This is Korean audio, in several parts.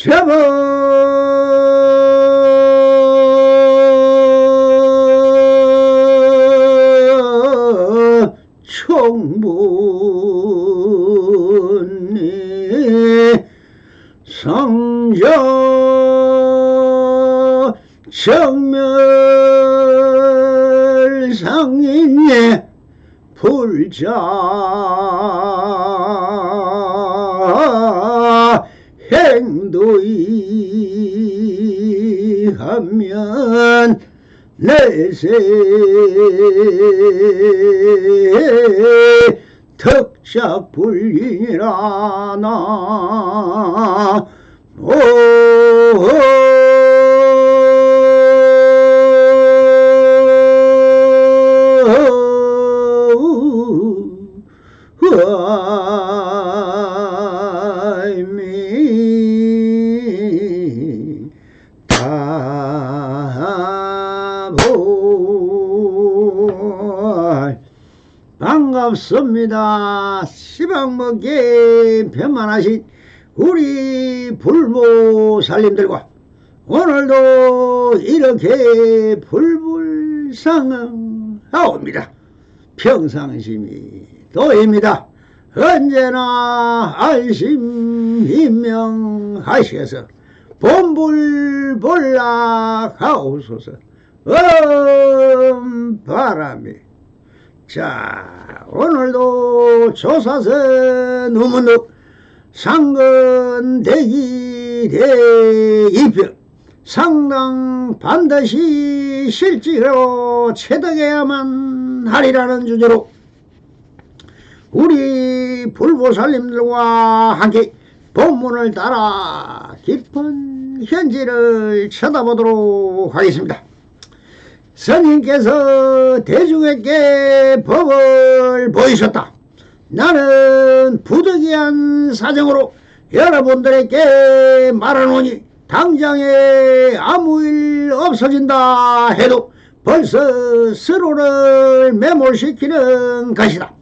제법 총분이 성저 정멸상인의 불자 행도이 하면 내세 덕작불인이라 나 반갑습니다. 시방먹기 편만하신 우리 불모살림들과 오늘도 이렇게 불불상응하옵니다. 평상심이 도입니다. 언제나 알심임명하셔서 본불볼락하옵소서. 바람이 자, 오늘도 조사선 우문득 상근대기 대이표 상당 반드시 실지로 체득해야만 하리라는 주제로 우리 불보살님들과 함께 본문을 따라 깊은 현지를 쳐다보도록 하겠습니다. 스님께서 대중에게 법을 보이셨다. 나는 부득이한 사정으로 여러분들에게 말하노니 당장에 아무 일 없어진다 해도 벌써 서로를 매몰시키는 것이다.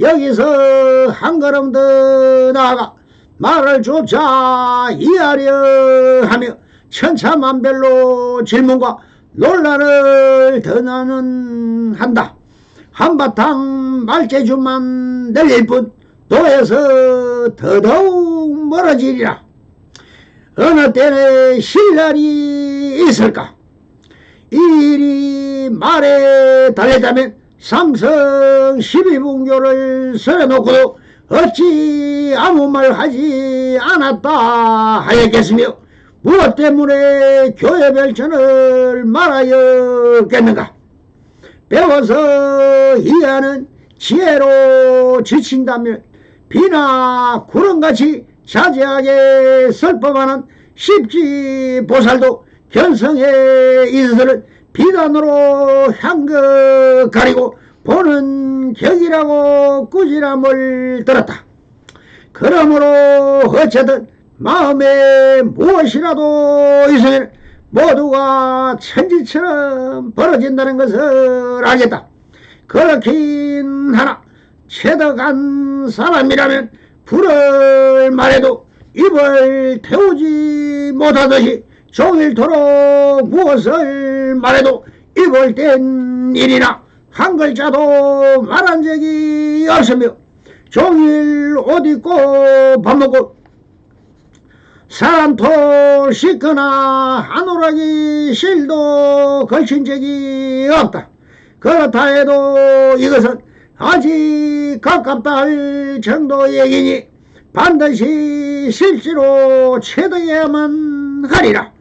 여기서 한 걸음 더 나아가 말을 조차 이해하려 하며 천차만별로 질문과 논란을 더 나는 한다. 한바탕 말재주만 늘릴 뿐 도에서 더더욱 멀어지리라. 어느 때는 신랄이 있을까? 이 일이 말에 달렸다면 삼성 12분교를 썰어놓고도 어찌 아무 말 하지 않았다 하였겠으며 무엇 때문에 교회 별천을 말하였겠는가? 배워서 이해하는 지혜로 지친다면 비나 구름같이 자제하게 설법하는 십지보살도 견성의 이슬을 비단으로 향긋 가리고 보는 격이라고 꾸지람을 들었다. 그러므로 어쨌든 마음에 무엇이라도 있으면 모두가 천지처럼 벌어진다는 것을 알겠다. 그렇긴 하나 체득한 사람이라면 불을 말해도 입을 태우지 못하듯이 종일토록 무엇을 말해도 입을 뗀 일이나 한 글자도 말한 적이 없으며 종일 옷 입고 밥 먹고 산토 씻거나 하노라기 실도 걸친 적이 없다. 그렇다 해도 이것은 아직 가깝다 할 정도의 얘기니 반드시 실제로 체득해야만 하리라.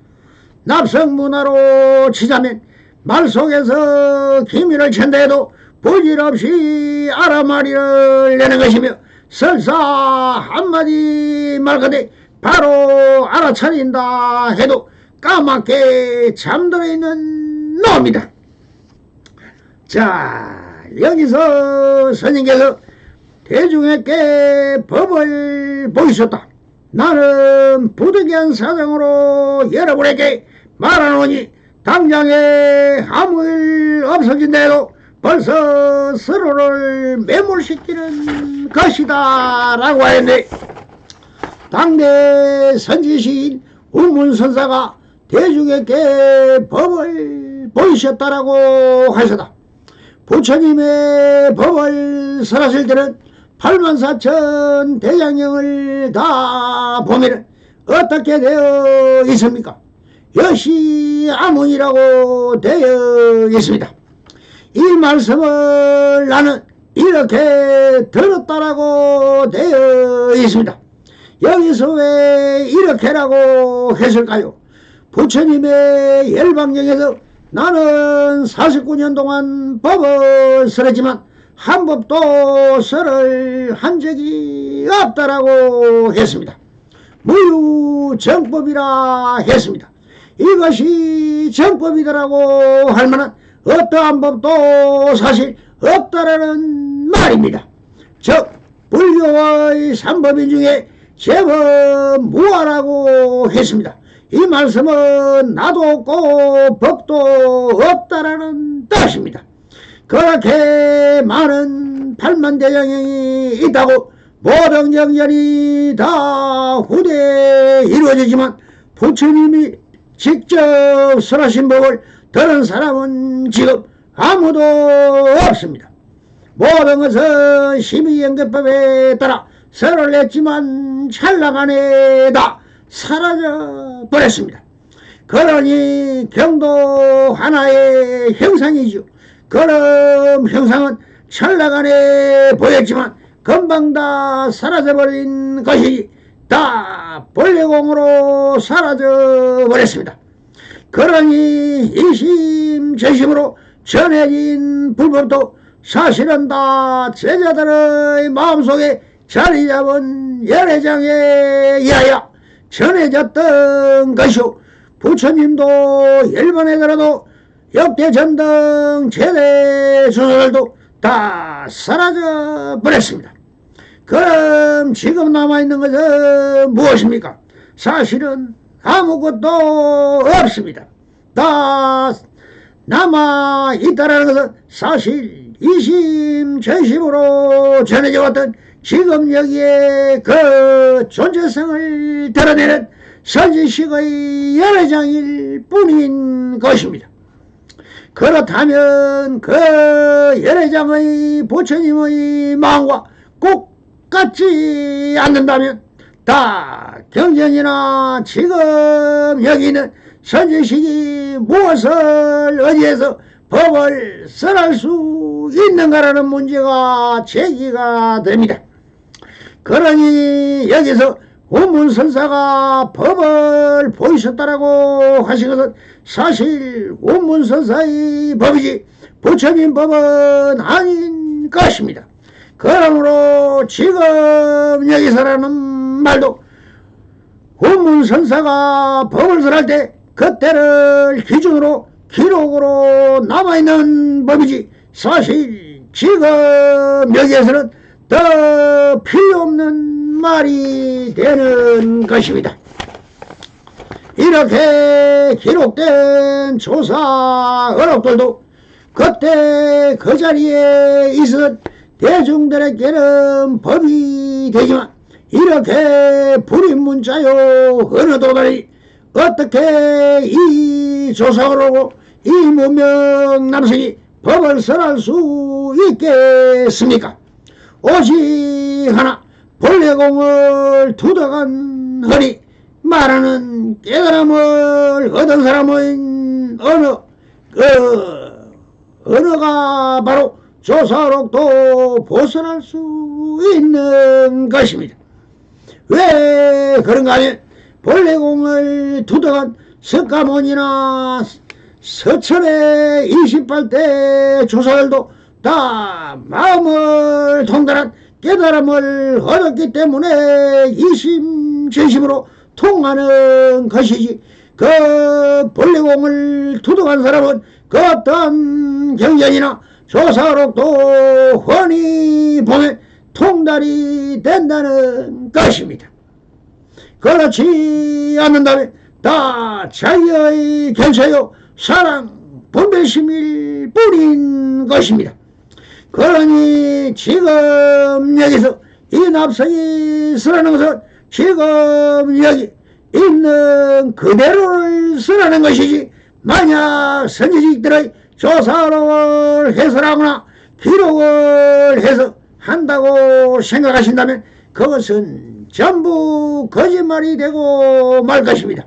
납성문화로 치자면 말 속에서 기미를 챈다 해도 부질없이 알아마리를 내는 것이며 설사 한마디 말거되 바로 알아차린다 해도 까맣게 잠들어 있는 놈이다. 자, 여기서 스님께서 대중에게 법을 보이셨다. 나는 부득이한 사정으로 여러분에게 말하노니 당장에 아무 일 없어진다 해도 벌써 서로를 매몰시키는 것이다 라고 하였네. 당대 선지시인 운문선사가 대중에게 법을 보이셨다라고 하셨다. 부처님의 법을 설하실 때는 84,000 대장경을 다 보면 어떻게 되어 있습니까? 여시아문이라고 되어 있습니다. 이 말씀을 나는 이렇게 들었다라고 되어 있습니다. 여기서 왜 이렇게라고 했을까요? 부처님의 열방경에서 나는 49년 동안 법을 설했지만 한 법도 설을 한 적이 없다라고 했습니다. 무유정법이라 했습니다. 이것이 정법이더라고 할 만한 어떠한 법도 사실 없다라는 말입니다. 즉 불교의 삼법인 중에 제법 무아라고 했습니다. 이 말씀은 나도 없고 법도 없다라는 뜻입니다. 그렇게 많은 8만대장경이 있다고 모든 경전이 다 후대에 이루어지지만 부처님이 직접 설하신 법을 들은 사람은 지금 아무도 없습니다. 모든 것은 12연계법에 따라 설을 냈지만 찰나간에 다 사라져 버렸습니다. 그러니 경도 하나의 형상이죠. 그럼 형상은 찰나간에 보였지만 금방 다 사라져버린 것이 다 본래공으로 사라져 버렸습니다. 그러니 이심저심으로 전해진 불법도 사실은 다 제자들의 마음속에 자리 잡은 열애장에 의하여 전해졌던 것이오. 부처님도 열반에 들어도 역대전등 제대 순서들도 다 사라져 버렸습니다. 그럼 지금 남아있는 것은 무엇입니까? 사실은 아무것도 없습니다. 다 남아있다라는 것은 사실 이심전심으로 전해져 왔던 지금 여기에 그 존재성을 드러내는 선지식의 열애장일 뿐인 것입니다. 그렇다면 그 열애장의 부처님의 마음과 꼭 같지 않는다면 다 경전이나 지금 여기 있는 선지식이 무엇을 어디에서 법을 설할 수 있는가라는 문제가 제기가 됩니다. 그러니 여기서 운문선사가 법을 보이셨다라고 하신 것은 사실 운문선사의 법이지 부처님 법은 아닌 것입니다. 그러므로 지금 여기서라는 말도 운문선사가 법을 설할 때 그때를 기준으로 기록으로 남아있는 법이지 사실 지금 여기에서는 더 필요없는 말이 되는 것입니다. 이렇게 기록된 조사 어록들도 그때 그 자리에 있었던 대중들에게는 법이 되지만 이렇게 불임문자요 어느 도달이 어떻게 이 조사어록으로 이 무명 남성이 법을 설할 수 있겠습니까? 오직 하나 본래공을 투덕한 허니 말하는 깨달음을 얻은 사람은 언어가 바로 조사록도 벗어날 수 있는 것입니다. 왜 그런가 하면 본래공을 투덕한 석가모니나 서천의 28대 조사들도 다 마음을 통달한 깨달음을 얻었기 때문에 이심전심으로 통하는 것이지 그 본래공을 투득한 사람은 그 어떤 경전이나 조사록도 훤히 보면 통달이 된다는 것입니다. 그렇지 않는다면 다 자기의 견사요 사랑 분별심일 뿐인 것입니다. 그러니 지금 여기서 이 납성이 설하는 것은 지금 여기 있는 그대로를 쓰라는 것이지, 만약 선지식들의 조사록을 해설하거나 기록을 해서 한다고 생각하신다면 그것은 전부 거짓말이 되고 말 것입니다.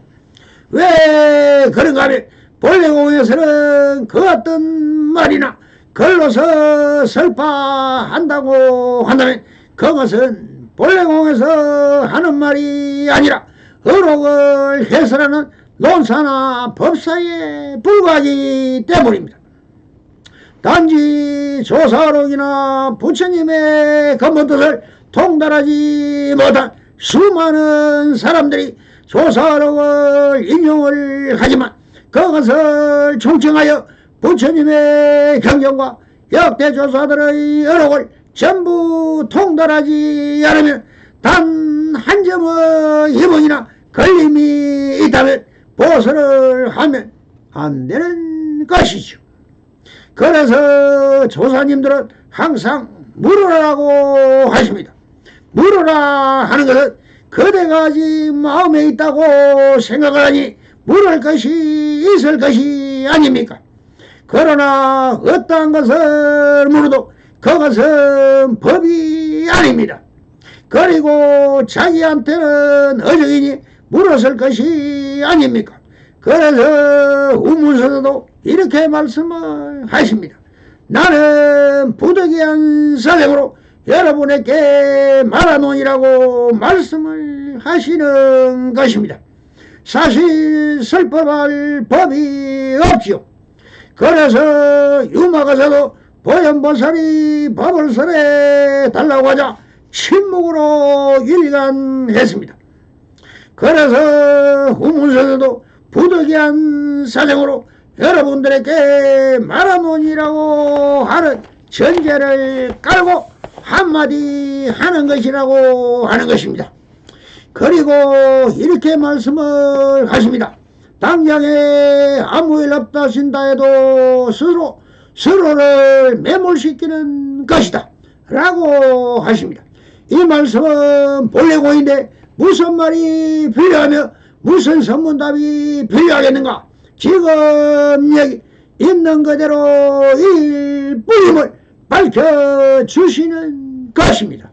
왜 그런가 하면 본래공에서는 그 어떤 말이나 글로서 설파한다고 한다면 그것은 본래공에서 하는 말이 아니라 어록을 해설하는 논사나 법사에 불과하기 때문입니다. 단지 조사록이나 부처님의 근본뜻을 통달하지 못한 수많은 사람들이 조사록을 인용을 하지만 그것을 총칭하여 부처님의 경전과 역대 조사들의 어록을 전부 통달하지 않으면 단 한 점의疑問이나 걸림이 있다면 보수를 하면 안 되는 것이죠. 그래서 조사님들은 항상 물으라고 하십니다. 물으라 하는 것은 그대가 아직 마음에 있다고 생각을 하니 물을 것이 있을 것이 아닙니까? 그러나 어떠한 것을 물어도 그것은 법이 아닙니다. 그리고 자기한테는 어적이니 물었을 것이 아닙니까? 그래서 우문서도 이렇게 말씀을 하십니다. 나는 부득이한 사정으로 여러분에게 말하노니라고 말씀을 하시는 것입니다. 사실 설법할 법이 없지요. 그래서 유마가서도 보현보살이 법을 설해 달라고 하자 침묵으로 일관했습니다. 그래서 후문서에도 부득이한 사정으로 여러분들에게 말하노니라고 하는 전제를 깔고 한마디 하는 것이라고 하는 것입니다. 그리고 이렇게 말씀을 하십니다. 당장에 아무 일 없다 신다 해도 서로를 매몰시키는 것이다 라고 하십니다. 이 말씀은 본래고인데 무슨 말이 필요하며 무슨 선문답이 필요하겠는가? 지금 여기 있는 그대로 일뿐임을 밝혀주시는 것입니다.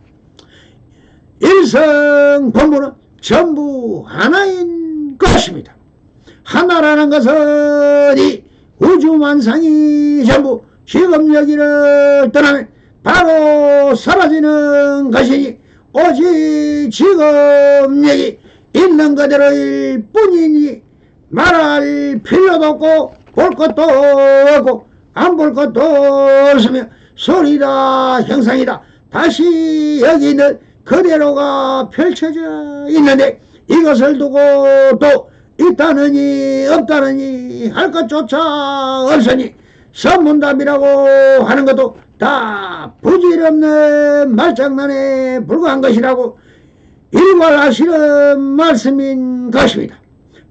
일성본부는 전부 하나인 것입니다. 하나라는 것은 이 우주만상이 전부 지금 여기를 떠나면 바로 사라지는 것이니 오직 지금 여기 있는 그대로일 뿐이니 말할 필요도 없고 볼 것도 없고 안 볼 것도 없으며 소리다 형상이다 다시 여기 있는 그대로가 펼쳐져 있는데 이것을 두고 또 있다느니 없다느니 할 것조차 없으니 선문답이라고 하는 것도 다 부질없는 말장난에 불과한 것이라고 일괄하시는 말씀인 것입니다.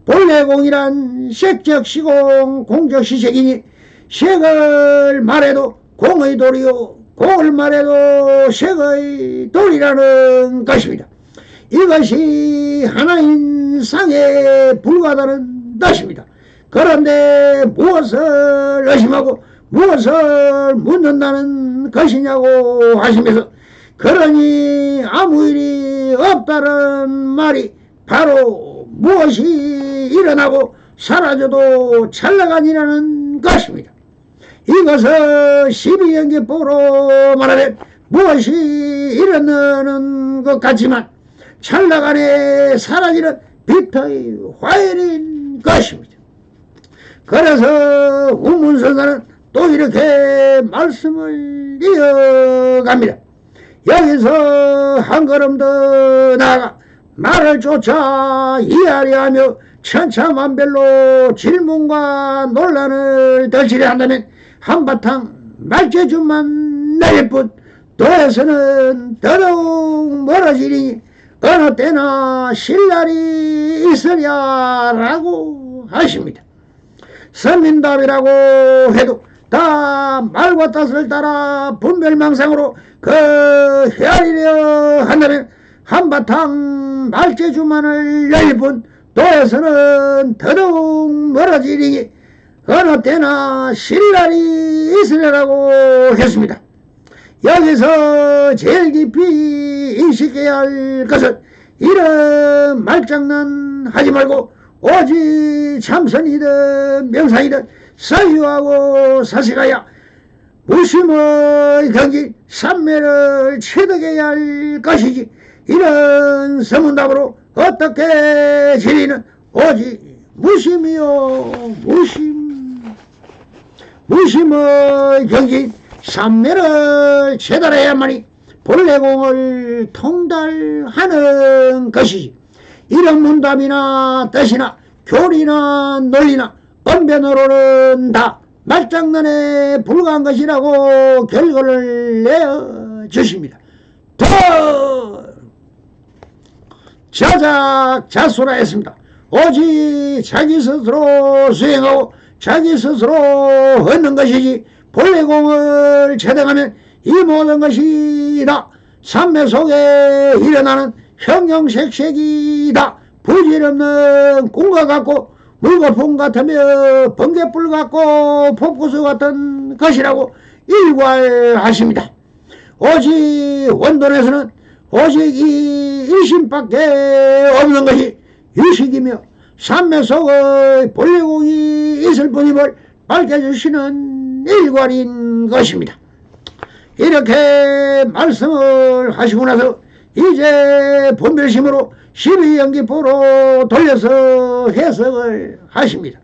본래공이란 색적시공 공적시색이니 색을 말해도 공의 돌이요 공을 말해도 색의 돌이라는 것입니다. 이것이 하나인 상에 불과하다는 뜻입니다. 그런데 무엇을 의심하고 무엇을 묻는다는 것이냐고 하시면서 그러니 아무 일이 없다는 말이 바로 무엇이 일어나고 사라져도 찰나간이라는 것입니다. 이것을 12연계법으로 말하면 무엇이 일어나는 것 같지만 찰나간에 사라지는 빛의 화열인 것입니다. 그래서 우문선사는 또 이렇게 말씀을 이어갑니다. 여기서 한 걸음 더 나아가 말을 쫓아 이해하려 하며 천차만별로 질문과 논란을 덜치려 한다면 한바탕 말재주만 내릴 뿐 도에서는 더더욱 멀어지니 어느 때나 신랄이 있으랴라고 하십니다. 선민답이라고 해도 다 말과 뜻을 따라 분별망상으로 헤아리려 한다면 한바탕 말재주만을 내릴 뿐 도에서는 더더욱 멀어지리니 어느 때나 신날이 있으리라고 했습니다. 여기서 제일 깊이 인식해야 할 것은 이런 말장난 하지 말고 오직 참선이든 명상이든 사유하고 사색하여 무심의 경지 삼매를 체득해야 할 것이지, 이런 서문답으로 어떻게 지리는 오직 무심이요 무심의 경지 삼매를 체달해야만이 본래공을 통달하는 것이지, 이런 문답이나 뜻이나 교리나 논리나 언변으로는 다 말장난에 불과한 것이라고 결론을 내어주십니다. 더 자작자수라 했습니다. 오직 자기 스스로 수행하고 자기 스스로 얻는 것이지, 본래 공을 체득하면 이 모든 것이 다 삼매 속에 일어나는 형형색색이다 부질없는 꿈과 같고 물거품 같으며 번개불 같고 폭구수 같은 것이라고 일괄하십니다. 오직 원론에서는 오직 이 일심밖에 없는 것이 유식이며 삼매 속의 본래공이 있을 뿐임을 밝혀주시는 일괄인 것입니다. 이렇게 말씀을 하시고 나서 이제 분별심으로 12연기포로 돌려서 해석을 하십니다.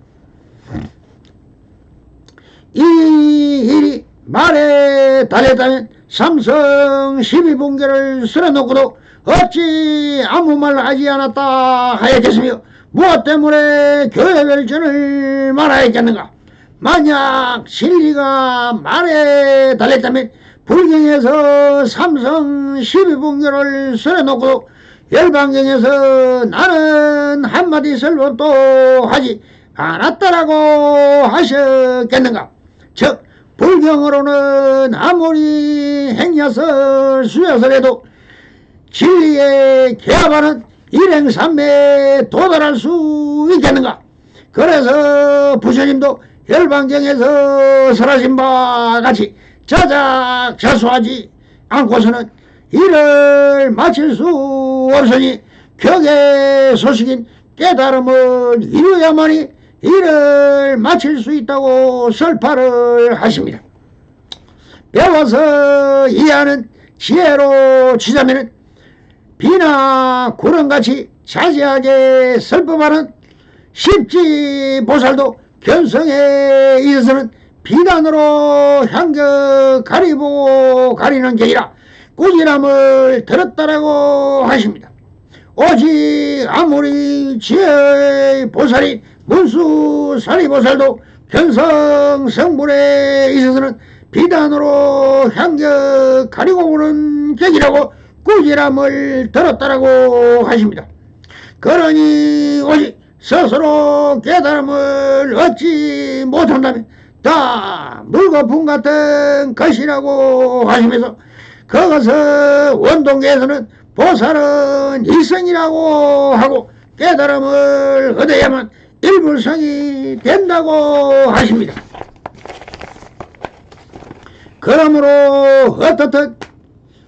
이 일이 말에 달렸다면 삼성 12분계를 쓸어놓고도 어찌 아무 말 하지 않았다 하였겠으며, 무엇 때문에 교회 별전을 말하였겠는가? 만약 진리가 말에 달렸다면 불경에서 삼성 12분계를 쓸어놓고도 열반경에서 나는 한마디 설법도 하지 않았다라고 하셨겠는가? 즉 불경으로는 아무리 행야설 수야설해도 진리의 개합하는 일행삼매에 도달할 수 있겠는가? 그래서 부처님도 열반경에서 설하신 바와 같이 자작자수하지 않고서는 일을 마칠 수 없으니 격의 소식인 깨달음을 이루어야만이 일을 마칠 수 있다고 설파를 하십니다. 배워서 이해하는 지혜로 치자면 비나 구름같이 자세하게 설법하는 십지보살도 견성에 있어서는 비단으로 향격 가리보고 가리는 게이라 꾸지람을 들었다라고 하십니다. 오직 아무리 지혜의 보살이 문수사리보살도 견성 성불에 있어서는 비단으로 향격 가리고 보는 격이라고 꾸지람을 들었다라고 하십니다. 그러니 오직 스스로 깨달음을 얻지 못한다면 다 물거품 같은 것이라고 하시면서, 그것을 원동계에서는 보살은 일성이라고 하고 깨달음을 얻어야만 일불성이 된다고 하십니다. 그러므로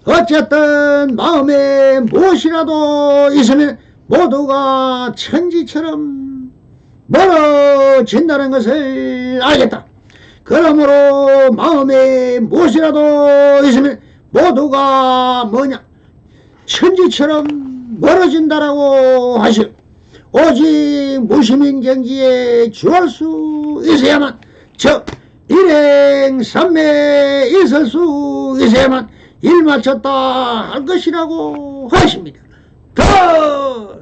어쨌든 마음에 무엇이라도 있으면 모두가 천지처럼 멀어진다는 것을 알겠다. 그러므로 마음에 무엇이라도 있으면 모두가 천지처럼 멀어진다라고 하시오. 오직 무심인 경지에 주할 수 있어야만, 즉 일행삼매에 있을 수 있어야만 일 마쳤다 할 것이라고 하십니다. 더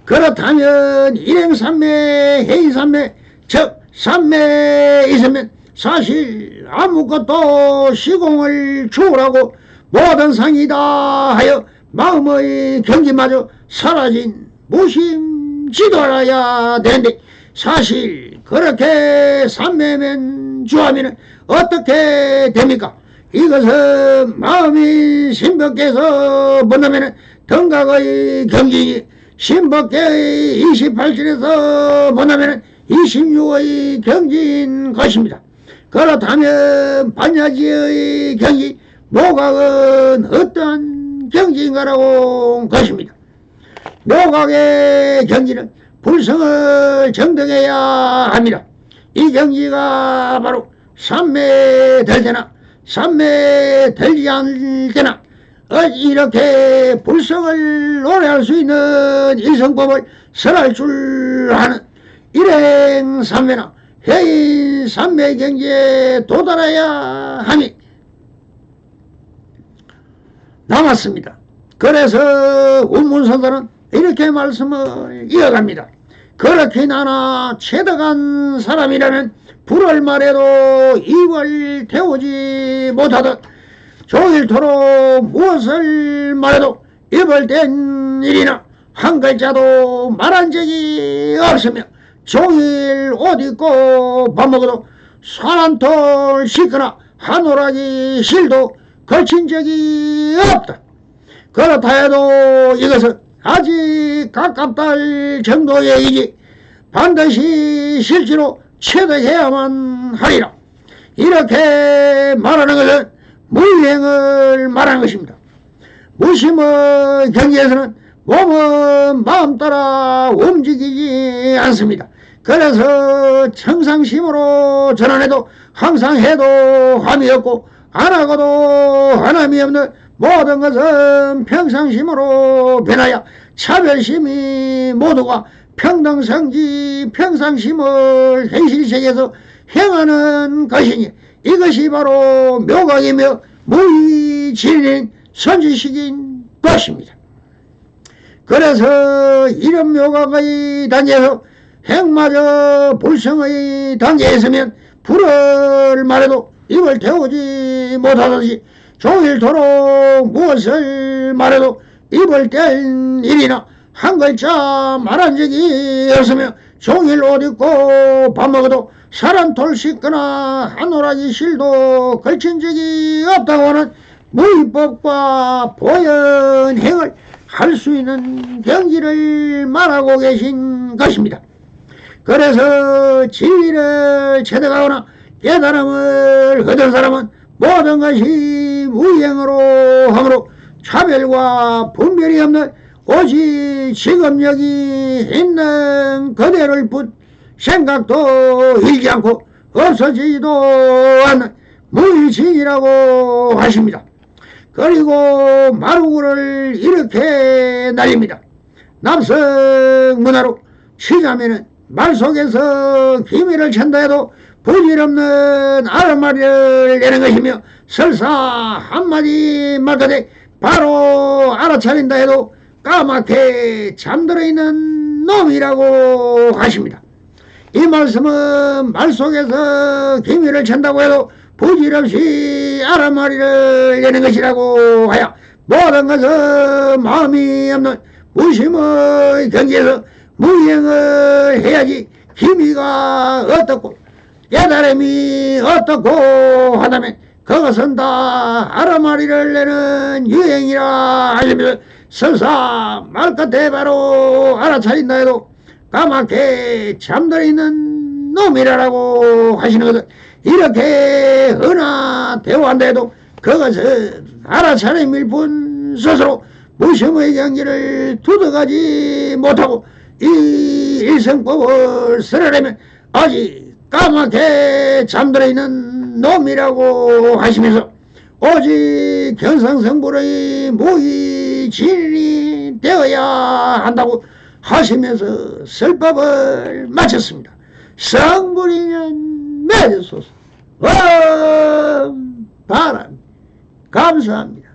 그렇다면 일행삼매, 해인삼매, 즉 삼매에 있으면 사실 아무것도 시공을 추월하고 모든 상이다 하여 마음의 경지마저 사라진 무심지도 알아야 되는데, 사실 그렇게 삼매면 주하면 어떻게 됩니까? 이것은 마음이 신벽에서 본다면 등각의 경지니 신법계의 28절에서 뭐냐면 26의 경지인 것입니다. 그렇다면 반야지의 경지 묘각은 어떤 경지인가라고 것입니다. 묘각의 경지는 불성을 정등해야 합니다. 이 경지가 바로 삼매될 때나 삼매되지 않을 때나 이렇게 불성을 노래할 수 있는 이성법을 설할 줄 아는 일행 삼매나 해인 삼매 경지에 도달해야 함이 남았습니다. 그래서 운문선사는 이렇게 말씀을 이어갑니다. 그렇게 나나 체득한 사람이라면 불을 말해도 입을 태우지 못하듯 종일토록 무엇을 말해도 입을 댄 일이나 한 글자도 말한 적이 없으며 종일 옷 입고 밥 먹어도 산 한 톨 씻거나 한 오라기 실도 걸친 적이 없다. 그렇다 해도 이것은 아직 가깝다 할 정도의 이지 반드시 실제로 체득해야만 하리라. 이렇게 말하는 것은 무의행을 말하는 것입니다. 무심의 경지에서는 몸은 마음 따라 움직이지 않습니다. 그래서 청상심으로 전환해도 항상 해도 함이 없고 안 하고도 한함이 없는 모든 것은 평상심으로 변하여 차별심이 모두가 평등성지 평상심을 현실세계에서 행하는 것이니 이것이 바로 묘각이며 무의진리인 선지식인 것입니다. 그래서 이런 묘각의 단계에서 행마저 불성의 단계에 있으면 불을 말해도 입을 태우지 못하듯이 종일토록 무엇을 말해도 입을 뗄 일이나 한 글자 말한 적이 없으며 종일 옷 입고 밥 먹어도 살 한 톨 씻거나 한 오라지 실도 걸친 적이 없다고 하는 무의법과 보현행을 할 수 있는 경지를 말하고 계신 것입니다. 그래서 진리를 체득하거나 깨달음을 얻은 사람은 모든 것이 무의행으로 하므로 차별과 분별이 없는 오직 지금력이 있는 그대로일 뿐 생각도 일지 않고 없어지지도 않는 무의진이라고 하십니다. 그리고 마루구를 이렇게 날립니다. 남성 문화로 치자면은 말 속에서 기미를 찬다 해도 부질없는 알마리를 내는 것이며 설사 한마디 말까지 바로 알아차린다 해도 까맣게 잠들어 있는 놈이라고 하십니다. 이 말씀은 말 속에서 기미를 찬다고 해도 부질없이 알아마리를 내는 것이라고 하여 모든 것은 마음이 없는 무심의 경지에서 무행을 해야지 기미가 어떻고 깨달음이 어떻고 하다면 그것은 다 알아마리를 내는 유행이라 하시면서 설사 말끝에 바로 알아차린다 해도 까맣게 잠들어 있는 놈이라고 하시는 것은 이렇게 은하 대화한다 해도 그것은 알아차림일 뿐 스스로 무심의 경지를 두둑하지 못하고 이 일성법을 쓰려면 아직 까맣게 잠들어 있는 놈이라고 하시면서 오직 견성성불의 무의진이 되어야 한다고 하시면서 설법을 마쳤습니다. 성불이면 맺으소서. 바람 감사합니다.